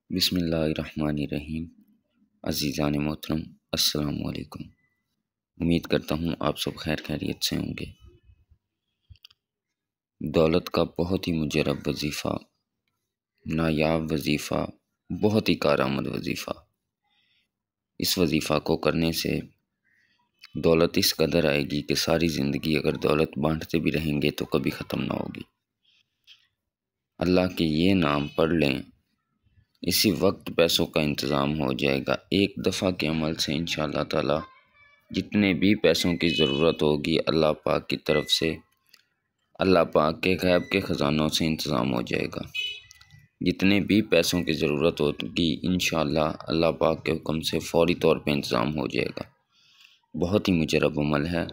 بسم اللہ الرحمن الرحیم۔ عزیزان محترم، السلام علیکم۔ امید کرتا ہوں آپ سب خیریت سے ہوں گے۔ دولت کا بہت ہی مجرب وظیفہ، نایاب وظیفہ، بہت ہی کارآمد وظیفہ۔ اس وظیفہ کو کرنے سے دولت اس قدر آئے گی کہ ساری زندگی اگر دولت بانٹتے بھی رہیں گے تو کبھی ختم نہ ہوگی۔ اللہ کے یہ نام پڑھ لیں، اسی وقت پیسوں کا انتظام ہو جائے گا۔ ایک دفعہ کے عمل سے انشاءاللہ تعالی جتنے بھی پیسوں کی ضرورت ہوگی اللہ پاک کی طرف سے، اللہ پاک کے غیب کے خزانوں سے انتظام ہو جائے گا۔ جتنے بھی پیسوں کی ضرورت ہوگی انشاءاللہ اللہ پاک کے حکم سے فوری طور پہ انتظام ہو جائے گا۔ بہت ہی مجرب عمل ہے،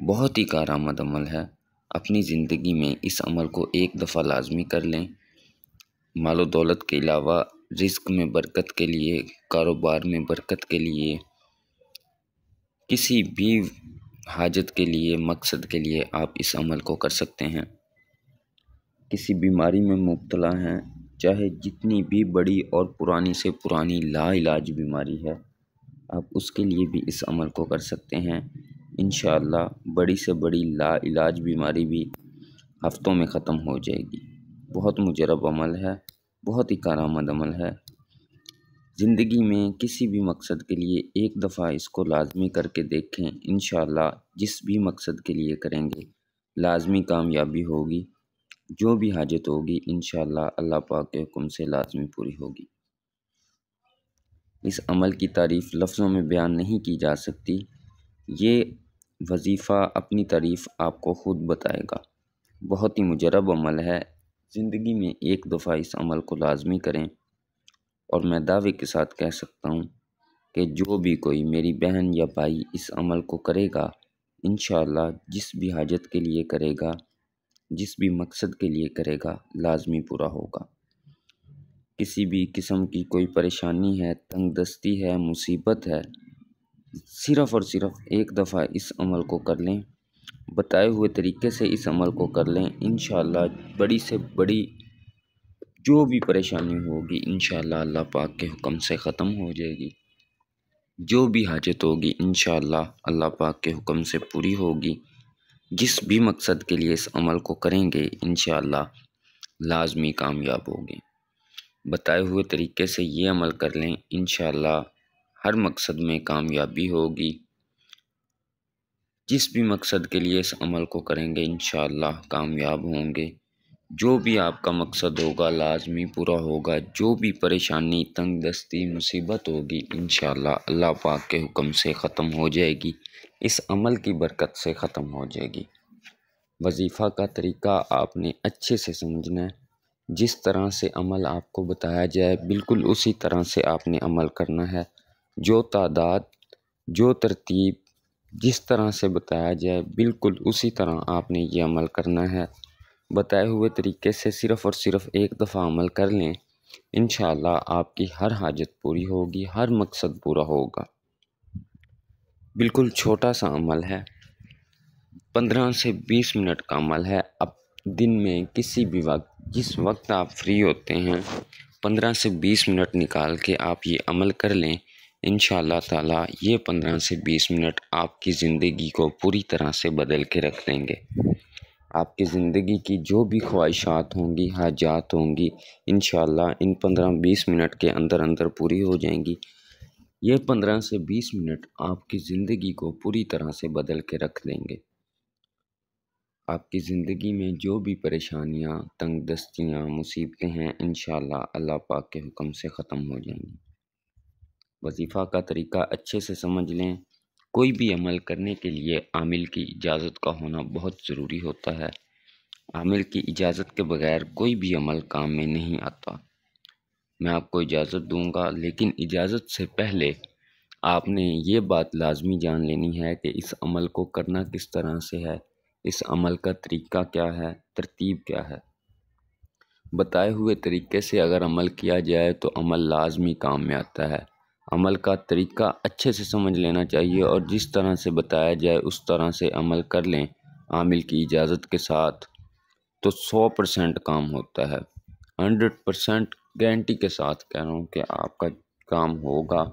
بہت ہی کارآمد عمل ہے۔ اپنی زندگی میں اس عمل کو ایک دفعہ لازمی کر لیں۔ مال و دولت کے علاوہ رزق میں برکت کے لیے، کاروبار میں برکت کے لیے، کسی بھی حاجت کے لیے، مقصد کے لیے آپ اس عمل کو کر سکتے ہیں۔ کسی بیماری میں مبتلا ہیں، چاہے جتنی بھی بڑی اور پرانی سے پرانی لا علاج بیماری ہے، آپ اس کے لیے بھی اس عمل کو کر سکتے ہیں۔ انشاءاللہ بڑی سے بڑی لا علاج بیماری بھی ہفتوں میں ختم ہو جائے گی۔ بہت مجرب عمل ہے، بہت ہی کارآمد عمل ہے۔ زندگی میں کسی بھی مقصد کے لیے ایک دفعہ اس کو لازمی کر کے دیکھیں، انشاءاللہ جس بھی مقصد کے لیے کریں گے لازمی کامیابی ہوگی۔ جو بھی حاجت ہوگی انشاءاللہ اللہ پاک کے حکم سے لازمی پوری ہوگی۔ اس عمل کی تعریف لفظوں میں بیان نہیں کی جا سکتی۔ یہ وظیفہ اپنی تعریف آپ کو خود بتائے گا۔ بہت ہی مجرب عمل ہے۔ زندگی میں ایک دفعہ اس عمل کو لازمی کریں، اور میں دعوے کے ساتھ کہہ سکتا ہوں کہ جو بھی کوئی میری بہن یا بھائی اس عمل کو کرے گا انشاءاللہ جس بھی حاجت کے لیے کرے گا، جس بھی مقصد کے لیے کرے گا لازمی پورا ہوگا۔ کسی بھی قسم کی کوئی پریشانی ہے، تنگ دستی ہے، مصیبت ہے، صرف اور صرف ایک دفعہ اس عمل کو کر لیں، بتائے ہوئے طریقے سے اس عمل کو کر لیں، انشاءاللہ بڑی سے بڑی جو بھی پریشانی ہوگی انشاءاللہ اللہ پاک کے حکم سے ختم ہو جائے گی۔ جو بھی حاجت ہوگی انشاءاللہ اللہ پاک کے حکم سے پوری ہوگی۔ جس بھی مقصد کے لیے اس عمل کو کریں گے انشاءاللہ لازمی کامیاب ہوگے۔ بتائے ہوئے طریقے سے یہ عمل کر لیں، انشاءاللہ ہر مقصد میں کامیابی ہوگی۔ جس بھی مقصد کے لیے اس عمل کو کریں گے انشاءاللہ کامیاب ہوں گے۔ جو بھی آپ کا مقصد ہوگا لازمی پورا ہوگا۔ جو بھی پریشانی، تنگ دستی، مصیبت ہوگی انشاءاللہ اللہ پاک کے حکم سے ختم ہو جائے گی، اس عمل کی برکت سے ختم ہو جائے گی۔ وظیفہ کا طریقہ آپ نے اچھے سے سمجھنا ہے۔ جس طرح سے عمل آپ کو بتایا جائے بالکل اسی طرح سے آپ نے عمل کرنا ہے۔ جو تعداد، جو ترتیب جس طرح سے بتایا جائے بالکل اسی طرح آپ نے یہ عمل کرنا ہے۔ بتائے ہوئے طریقے سے صرف اور صرف ایک دفعہ عمل کر لیں، انشاءاللہ آپ کی ہر حاجت پوری ہوگی، ہر مقصد پورا ہوگا۔ بالکل چھوٹا سا عمل ہے، 15 سے 20 منٹ کا عمل ہے۔ اب دن میں کسی بھی وقت، جس وقت آپ فری ہوتے ہیں 15 سے 20 منٹ نکال کے آپ یہ عمل کر لیں، انشاءاللہ تعالی یہ 15 سے 20 منٹ آپ کی زندگی کو پوری طرح سے بدل کے رکھ دیں گے۔ آپ کی زندگی کی جو بھی خواہشات ہوں گی، حاجات ہوں گی، انشاءاللہ ان 15-20 منٹ کے اندر اندر پوری ہو جائیں گی۔ یہ 15 سے 20 منٹ آپ کی زندگی کو پوری طرح سے بدل کے رکھ دیں گے۔ آپ کی زندگی میں جو بھی پریشانیاں، تنگ دستیاں، مصیبتیں ہیں انشاءاللہ اللہ پاک کے حکم سے ختم ہو جائیں گی۔ وظیفہ کا طریقہ اچھے سے سمجھ لیں۔ کوئی بھی عمل کرنے کے لیے عامل کی اجازت کا ہونا بہت ضروری ہوتا ہے۔ عامل کی اجازت کے بغیر کوئی بھی عمل کام میں نہیں آتا۔ میں آپ کو اجازت دوں گا، لیکن اجازت سے پہلے آپ نے یہ بات لازمی جان لینی ہے کہ اس عمل کو کرنا کس طرح سے ہے، اس عمل کا طریقہ کیا ہے، ترتیب کیا ہے۔ بتائے ہوئے طریقے سے اگر عمل کیا جائے تو عمل لازمی کام میں آتا ہے۔ عمل کا طریقہ اچھے سے سمجھ لینا چاہیے، اور جس طرح سے بتایا جائے اس طرح سے عمل کر لیں عامل کی اجازت کے ساتھ تو 100% کام ہوتا ہے۔ 100% گارنٹی کے ساتھ کہہ رہا ہوں کہ آپ کا کام ہوگا۔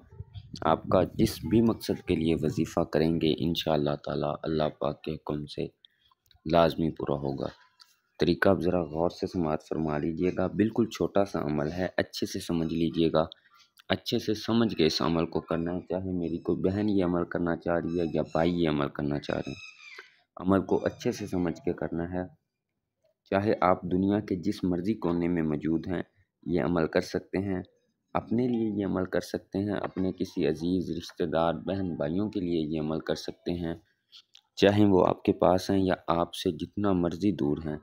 آپ کا جس بھی مقصد کے لیے وظیفہ کریں گے انشاءاللہ تعالی اللہ پاک کے حکم سے لازمی پورا ہوگا۔ طریقہ آپ ذرا غور سے سماعت فرما لیجئے گا، بالکل چھوٹا سا عمل ہے، اچھے سے سمجھ لیجئے گا، اچھے سے سمجھ کے اس عمل کو کرنا ہے، چاہے میری کوئی بہن یہ عمل کرنا چاہ رہی ہے یا بھائی یہ عمل کرنا چاہ رہے ہیں، عمل کو اچھے سے سمجھ کے کرنا ہے۔ چاہے آپ دنیا کے جس مرضی کونے میں موجود ہیں یہ عمل کر سکتے ہیں، اپنے لیے یہ عمل کر سکتے ہیں، اپنے کسی عزیز رشتہ دار بہن بھائیوں کے لیے یہ عمل کر سکتے ہیں، چاہے وہ آپ کے پاس ہیں یا آپ سے جتنا مرضی دور ہیں،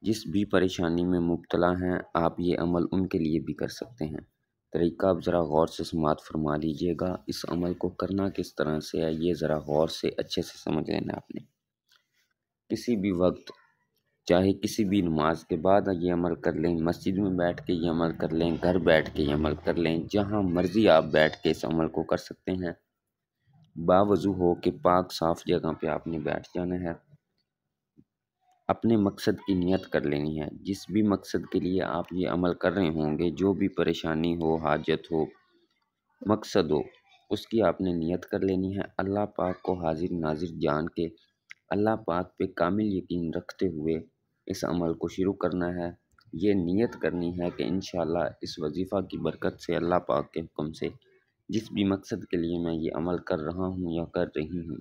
جس بھی پریشانی میں مبتلا ہیں آپ یہ عمل ان کے لیے بھی کر سکتے ہیں۔ طریقہ آپ ذرا غور سے سماعت فرما لیجئے گا، اس عمل کو کرنا کس طرح سے ہے یہ ذرا غور سے اچھے سے سمجھ لینا آپ نے۔ کسی بھی وقت، چاہے کسی بھی نماز کے بعد یہ عمل کر لیں، مسجد میں بیٹھ کے یہ عمل کر لیں، گھر بیٹھ کے یہ عمل کر لیں، جہاں مرضی آپ بیٹھ کے اس عمل کو کر سکتے ہیں۔ باوضو ہو کہ پاک صاف جگہ پہ آپ نے بیٹھ جانا ہے، اپنے مقصد کی نیت کر لینی ہے، جس بھی مقصد کے لیے آپ یہ عمل کر رہے ہوں گے، جو بھی پریشانی ہو، حاجت ہو، مقصد ہو، اس کی آپ نے نیت کر لینی ہے۔ اللہ پاک کو حاضر ناظر جان کے، اللہ پاک پہ کامل یقین رکھتے ہوئے اس عمل کو شروع کرنا ہے۔ یہ نیت کرنی ہے کہ انشاءاللہ اس وظیفہ کی برکت سے اللہ پاک کے حکم سے جس بھی مقصد کے لیے میں یہ عمل کر رہا ہوں یا کر رہی ہوں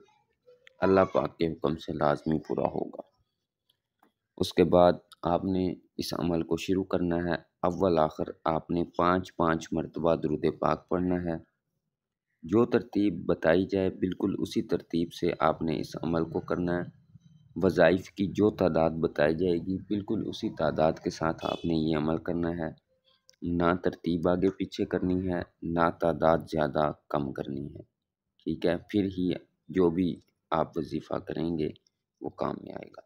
اللہ پاک کے حکم سے لازمی پورا ہوگا۔ اس کے بعد آپ نے اس عمل کو شروع کرنا ہے۔ اول آخر آپ نے 5 مرتبہ درود پاک پڑھنا ہے۔ جو ترتیب بتائی جائے بالکل اسی ترتیب سے آپ نے اس عمل کو کرنا ہے۔ وظائف کی جو تعداد بتائی جائے گی بالکل اسی تعداد کے ساتھ آپ نے یہ عمل کرنا ہے، نہ ترتیب آگے پیچھے کرنی ہے، نہ تعداد زیادہ کم کرنی ہے، ٹھیک ہے؟ پھر ہی جو بھی آپ وظیفہ کریں گے وہ کام میں آئے گا،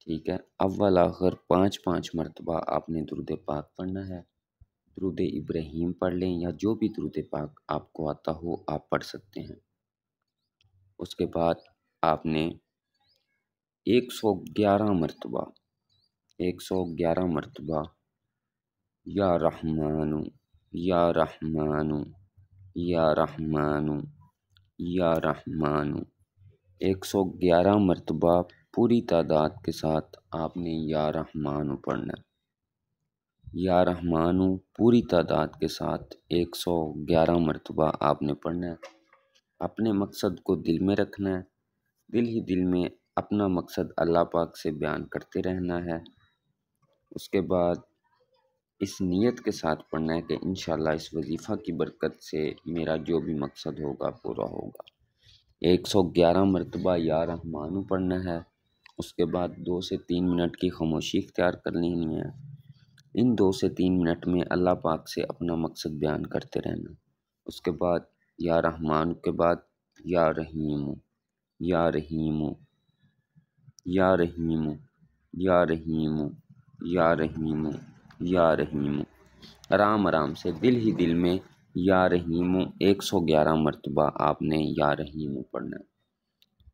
ٹھیک ہے؟ اول آخر 5 مرتبہ آپ نے درود پاک پڑھنا ہے۔ درود ابراہیم پڑھ لیں یا جو بھی درود پاک آپ کو آتا ہو آپ پڑھ سکتے ہیں۔ اس کے بعد آپ نے 111 مرتبہ یا رحمانو یا رحمانو یا رحمانو یا رحمانو 111 مرتبہ پوری تعداد کے ساتھ آپ نے یا رحمانو پڑھنا ہے۔ یا رحمانو پوری تعداد کے ساتھ 111 مرتبہ آپ نے پڑھنا ہے۔ اپنے مقصد کو دل میں رکھنا ہے، دل ہی دل میں اپنا مقصد اللہ پاک سے بیان کرتے رہنا ہے۔ اس کے بعد اس نیت کے ساتھ پڑھنا ہے کہ انشاءاللہ اس وظیفہ کی برکت سے میرا جو بھی مقصد ہوگا پورا ہوگا۔ 111 مرتبہ یا رحمانو پڑھنا ہے۔ اس کے بعد 2 سے 3 منٹ کی خاموشی اختیار کر لینی ہے۔ ان 2 سے 3 منٹ میں اللہ پاک سے اپنا مقصد بیان کرتے رہنا۔ اس کے بعد یا رحمان کے بعد یا رحیم یا رحیم یا رحیم یا رحیم یا رحیم یا رحیم، آرام آرام سے دل ہی دل میں یا رحیم 111 مرتبہ آپ نے یا رحیم پڑھنا ہے۔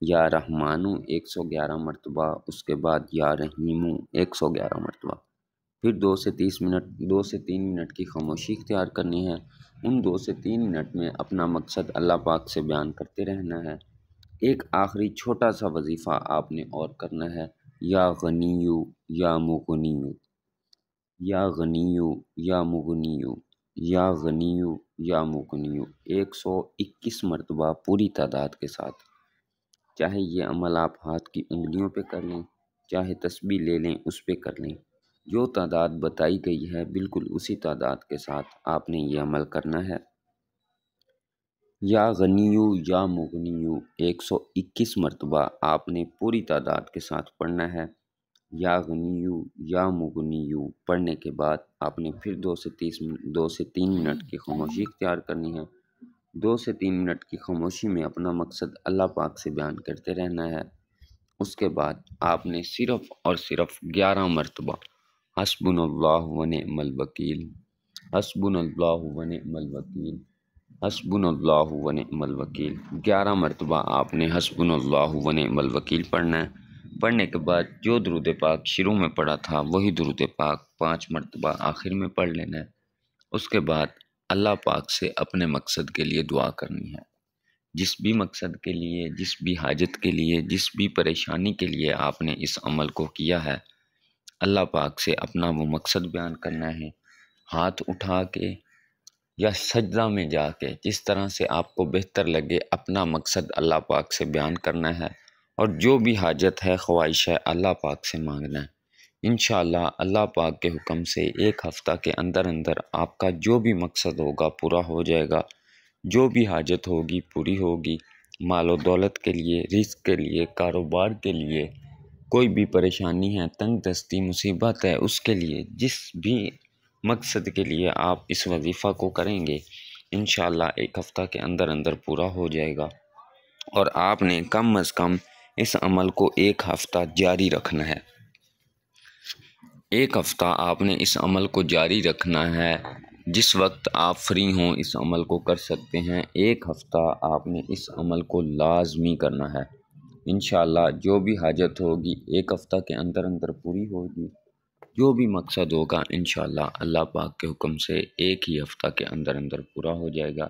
یا رحمانو 111 مرتبہ، اس کے بعد یا رحیم 111 مرتبہ، پھر 2 سے 3 منٹ کی خاموشی اختیار کرنی ہے۔ ان 2 سے 3 منٹ میں اپنا مقصد اللہ پاک سے بیان کرتے رہنا ہے۔ ایک آخری چھوٹا سا وظیفہ آپ نے اور کرنا ہے، یا غنیو یا مغنیو یا غنیو یا مغنیو یا غنیو یا مغنیو 121 مرتبہ پوری تعداد کے ساتھ۔ چاہے یہ عمل آپ ہاتھ کی انگلیوں پہ کر لیں، چاہے تسبیح لے لیں اس پہ کر لیں، جو تعداد بتائی گئی ہے بالکل اسی تعداد کے ساتھ آپ نے یہ عمل کرنا ہے۔ یا غنیو یا مغنیو 121 مرتبہ آپ نے پوری تعداد کے ساتھ پڑھنا ہے۔ یا غنیو یا مغنیو پڑھنے کے بعد آپ نے پھر 2 سے 3 منٹ کی خاموشی اختیار کرنی ہے۔ 2 سے 3 منٹ کی خاموشی میں اپنا مقصد اللہ پاک سے بیان کرتے رہنا ہے۔ اس کے بعد آپ نے صرف اور صرف 11 مرتبہ حسبنا اللہ و نعم الوکیل، حسبنا اللہ و نعم الوکیل، حسبنا اللہ و نعم الوکیل 11 مرتبہ آپ نے حسبنا اللہ و نعم الوکیل پڑھنا ہے۔ پڑھنے کے بعد جو درود پاک شروع میں پڑھا تھا وہی درود پاک 5 مرتبہ آخر میں پڑھ لینا ہے۔ اس کے بعد اللہ پاک سے اپنے مقصد کے لیے دعا کرنی ہے۔ جس بھی مقصد کے لیے، جس بھی حاجت کے لیے، جس بھی پریشانی کے لیے آپ نے اس عمل کو کیا ہے، اللہ پاک سے اپنا وہ مقصد بیان کرنا ہے۔ ہاتھ اٹھا کے یا سجدہ میں جا کے، جس طرح سے آپ کو بہتر لگے، اپنا مقصد اللہ پاک سے بیان کرنا ہے، اور جو بھی حاجت ہے، خواہش ہے، اللہ پاک سے مانگنا ہے۔ انشاءاللہ اللہ پاک کے حکم سے 1 ہفتہ کے اندر اندر آپ کا جو بھی مقصد ہوگا پورا ہو جائے گا، جو بھی حاجت ہوگی پوری ہوگی، مال و دولت کے لیے، رزق کے لیے، کاروبار کے لیے، کوئی بھی پریشانی ہے، تنگ دستی مصیبت ہے، اس کے لیے، جس بھی مقصد کے لیے آپ اس وظیفہ کو کریں گے، انشاءاللہ 1 ہفتہ کے اندر اندر پورا ہو جائے گا۔ اور آپ نے کم از کم اس عمل کو 1 ہفتہ جاری رکھنا ہے۔ 1 ہفتہ آپ نے اس عمل کو جاری رکھنا ہے۔ جس وقت آپ فری ہوں اس عمل کو کر سکتے ہیں۔ 1 ہفتہ آپ نے اس عمل کو لازمی کرنا ہے۔ انشاءاللہ جو بھی حاجت ہوگی 1 ہفتہ کے اندر اندر پوری ہوگی، جو بھی مقصد ہوگا انشاءاللہ اللہ پاک کے حکم سے 1 ہی ہفتہ کے اندر اندر پورا ہو جائے گا۔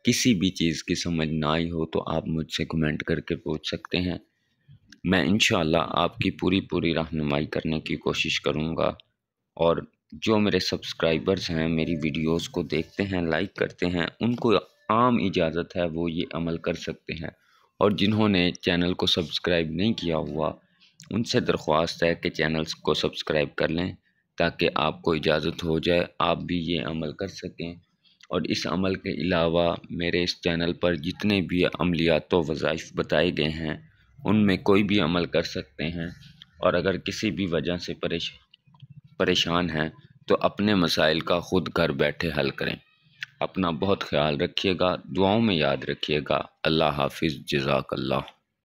کسی بھی چیز کی سمجھ نہ آئی ہو تو آپ مجھ سے کمنٹ کر کے پوچھ سکتے ہیں۔ میں انشاءاللہ آپ کی پوری رہنمائی کرنے کی کوشش کروں گا، اور جو میرے سبسکرائبرز ہیں، میری ویڈیوز کو دیکھتے ہیں، لائک کرتے ہیں، ان کو عام اجازت ہے وہ یہ عمل کر سکتے ہیں، اور جنہوں نے چینل کو سبسکرائب نہیں کیا ہوا ان سے درخواست ہے کہ چینلز کو سبسکرائب کر لیں تاکہ آپ کو اجازت ہو جائے آپ بھی یہ عمل کر سکیں۔ اور اس عمل کے علاوہ میرے اس چینل پر جتنے بھی عملیات و وظائف بتائے گئے ہیں ان میں کوئی بھی عمل کر سکتے ہیں، اور اگر کسی بھی وجہ سے پریشان ہیں تو اپنے مسائل کا خود گھر بیٹھے حل کریں۔ اپنا بہت خیال رکھیے گا، دعاؤں میں یاد رکھیے گا۔ اللہ حافظ، جزاک اللہ۔